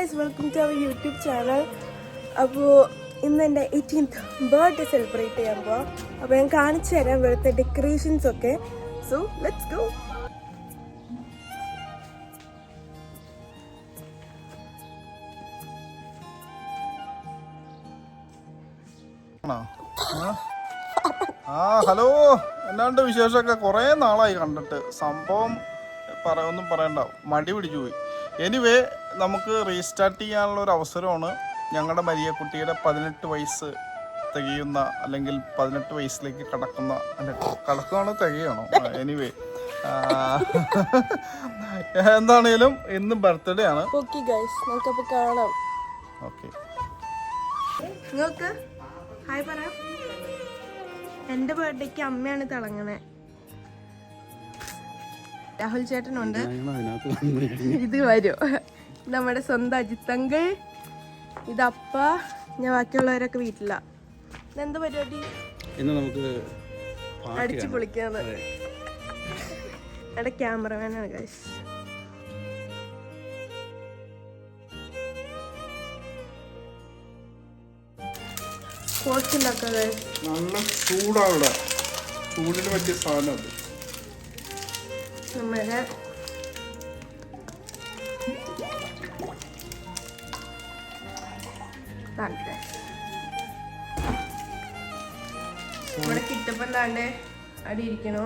guys, welcome to our YouTube channel. അപ്പോൾ ഇന്ന് എൻ്റെ 18th ബർത്ത്ഡേ സെലിബ്രേറ്റ് ചെയ്യാൻ പോവാം. അപ്പോൾ ഞാൻ കാണിച്ചു തരാം ഇവിടുത്തെ ഡെക്കറേഷൻസ് ഒക്കെ. So let's go. ഹലോ, എന്നാണ്ട് വിശേഷമൊക്കെ? കുറേ നാളായി കണ്ടിട്ട്. സംഭവം ഒന്നും പറയണ്ട, മടി പിടിച്ചു പോയി. എനിവേ, നമുക്ക് റീസ്റ്റാർട്ട് ചെയ്യാനുള്ള ഒരു അവസരമാണ്. ഞങ്ങളുടെ മരിയക്കുട്ടിയുടെ 18 വയസ്സ് തികയുന്ന, അല്ലെങ്കിൽ 18 വയസ്സിലേക്ക് കടക്കുകയാണോ തികയാണോ? എനിവേ, എന്താണേലും ഇന്ന് ബർത്ത്ഡേ ആണ്. ഓക്കെ ഗൈസ്, നമുക്കപ്പോൾ കാണാം. ഓക്കെ, നിങ്ങൾക്ക് ഹായ് പറ. എൻ്റെ ബർത്ത്ഡേക്ക് അമ്മയാണ് തിളങ്ങണേ. രാഹുൽ ചേട്ടനുണ്ട്. ഇത് വരും നമ്മുടെ സ്വന്തം അജിത്തങ്കിൾ. ഇതപ്പ. ഞാൻ ബാക്കിയുള്ളവരൊക്കെ വീട്ടില. ഇതെന്താ പരിപാടി? ഇന്ന് നമുക്ക് അടിച്ചു പൊളിക്കാന്ന്. എന്റെ ക്യാമറമാനാണ് ഗൈസ്. പോസ്റ്റുണ്ടാക്കാം ഗൈസ്. നല്ല ചൂടാവിടെ, ചൂടിന് പറ്റിയ സാധനം അത്. നമ്മുടെ ഇവിടെ കിട്ടപ്പം താണ്ടെ അടി ഇരിക്കണോ.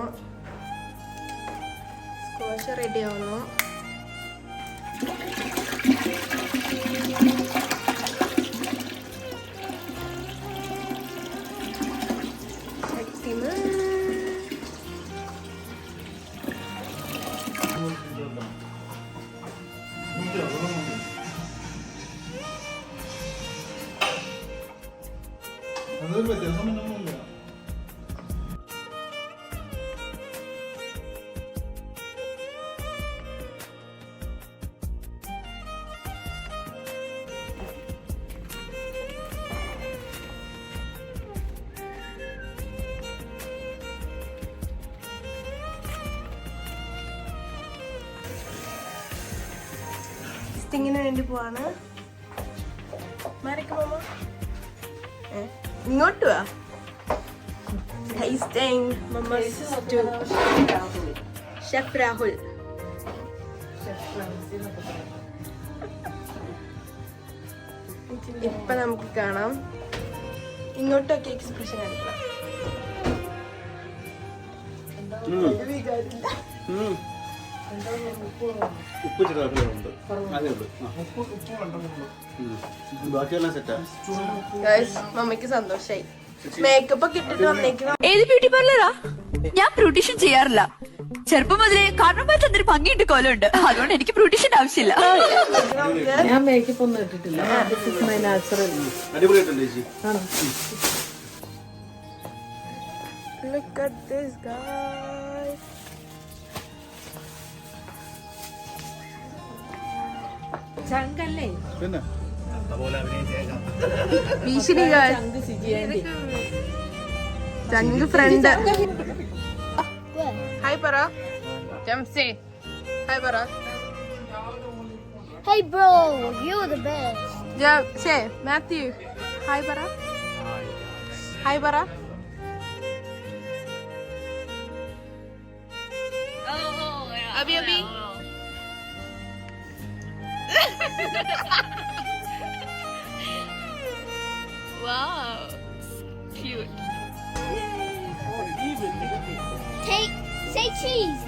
സ്ക്വാഷ് റെഡി ആവുന്നു. ിന് വേണ്ടി പോവാണ്. ഇങ്ങോട്ട് വാ. ഷെഫ് രാഹുൽ. ഇപ്പൊ നമുക്ക് കാണാം. ഇങ്ങോട്ടൊക്കെ എക്സ്പ്രഷൻ കാണിക്കണം. ഉപ്പ് ചെറുതായിട്ടുണ്ട്, അതേ ഉള്ളൂ. ബാക്കിയെല്ലാം സെറ്റാ. മമ്മിക്ക് സന്തോഷായി. മേക്കപ്പ് ഒക്കെ ഇട്ടിട്ട് വന്നേക്കണം. ഏത് ബ്യൂട്ടി പാർലറാ? ഞാൻ ബ്യൂട്ടീഷ്യൻ ചെയ്യാറില്ല. ചെറുപ്പം മുതലേ കാരണം എന്തൊരു ഭംഗിയുണ്ട് കോലമുണ്ട്. അതുകൊണ്ട് എനിക്ക് ബ്യൂട്ടീഷ്യൻ ആവശ്യമില്ല. ഞാൻ മേക്കപ്പ് ഒന്നും ഇട്ടിട്ടില്ല. നാച്ചുറൽ. അടിപൊളിയായിട്ടുണ്ട് ചേച്ചി. Look at this guys. ചങ്കല്ലേ പിന്നെ ഭീഷണി ചങ്ക് ഫ്രണ്ട്. ഹായ് പറ. ജംസി ഹായ് പറ. Hey bro, you're the best. Mathew hi പറ. ഹായ് പറ. Abi Abi. Wow, cute. Say cheese.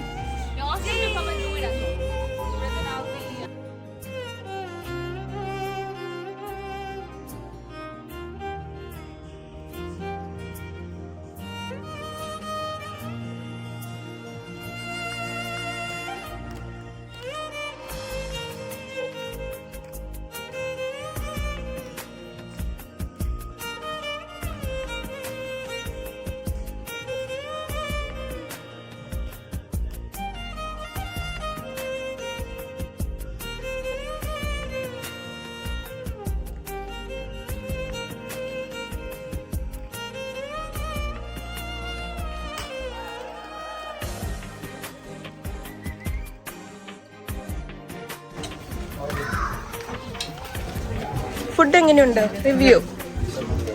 Food എങ്ങനെയുണ്ട്? Review.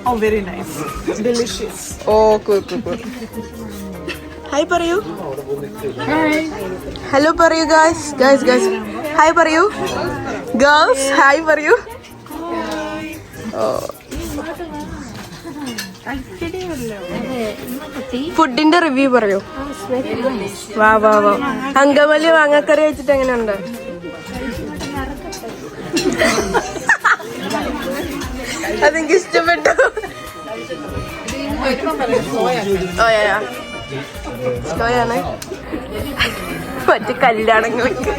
Oh, very nice. Delicious. Oh cool. Hi പറയൂ. ഹലോ പറയൂ ഗായ്സ്. ഹായ് പറയൂ. ഗേൾസ് ഹായ് പറയൂ. ഫുഡിന്റെ റിവ്യൂ പറയൂ. വാ അങ്കമലി മാങ്ങക്കറി വെച്ചിട്ട് എങ്ങനെയുണ്ട്? അതെനിക്ക് ഇഷ്ടപ്പെട്ടു. സ്ലോയാണ് മറ്റു കല്യാണങ്ങൾക്ക്.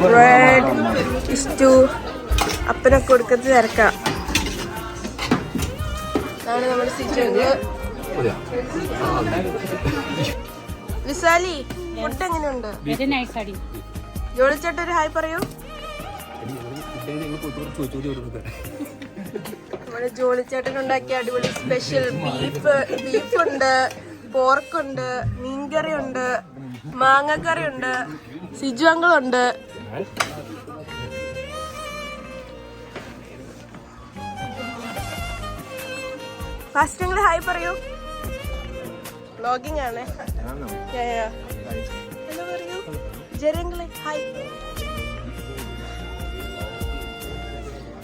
ബ്രെഡ് ഇഷ്ടു അപ്പനൊക്കെ കൊടുക്കത്ത് തിരക്കാം. അതാണ് നമ്മുടെ സിറ്റുണ്ട്. വിസാലി ഫുഡ് എങ്ങനെയുണ്ട്? ജോളിച്ചേട്ടൻ ഒരു ഹായ് പറയൂ. നമ്മുടെ ജോളിച്ചേട്ടൻ ഉണ്ടാക്കിയ അടിപൊളി സ്പെഷ്യൽ ബീഫുണ്ട്, പോർക്കുണ്ട്, മീൻകറി ഉണ്ട്, മാങ്ങക്കറി ഉണ്ട്, സിജു അങ്കിളുണ്ട്. ഫസ്റ്റ് നിങ്ങൾ ഹായ് പറയൂ. വ്ലോഗിംഗ് ആണ്. ഹലോ പറയൂ. ജരങ്ങളെ ഹായ്.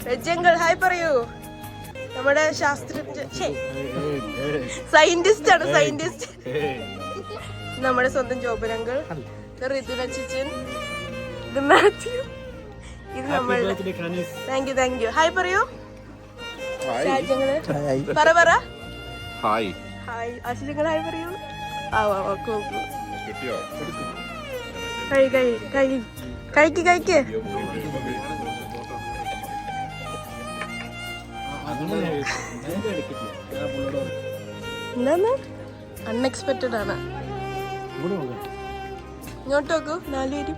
രജങ്ങൾ ഹായ് പറയൂ. നമ്മുടെ സയന്റിസ്റ്റ് ആണ്. നമ്മുടെ സ്വന്തം ജോബനങ്കൾ, ഋതുന ചിച്ചൻ, ഇത് മാത്യു, ഇത് നമ്മൾ. Thank you. ഹായ് പറയൂ. പറ ഹായ്. അശ്വങ്ങൾ ഹായ് പറയൂ. കഴിക്ക്. എന്താണ്? അൺഎക്സ്പെക്റ്റഡ് ആണ്. ഇങ്ങോട്ട് നോക്കൂ 4 പേരും.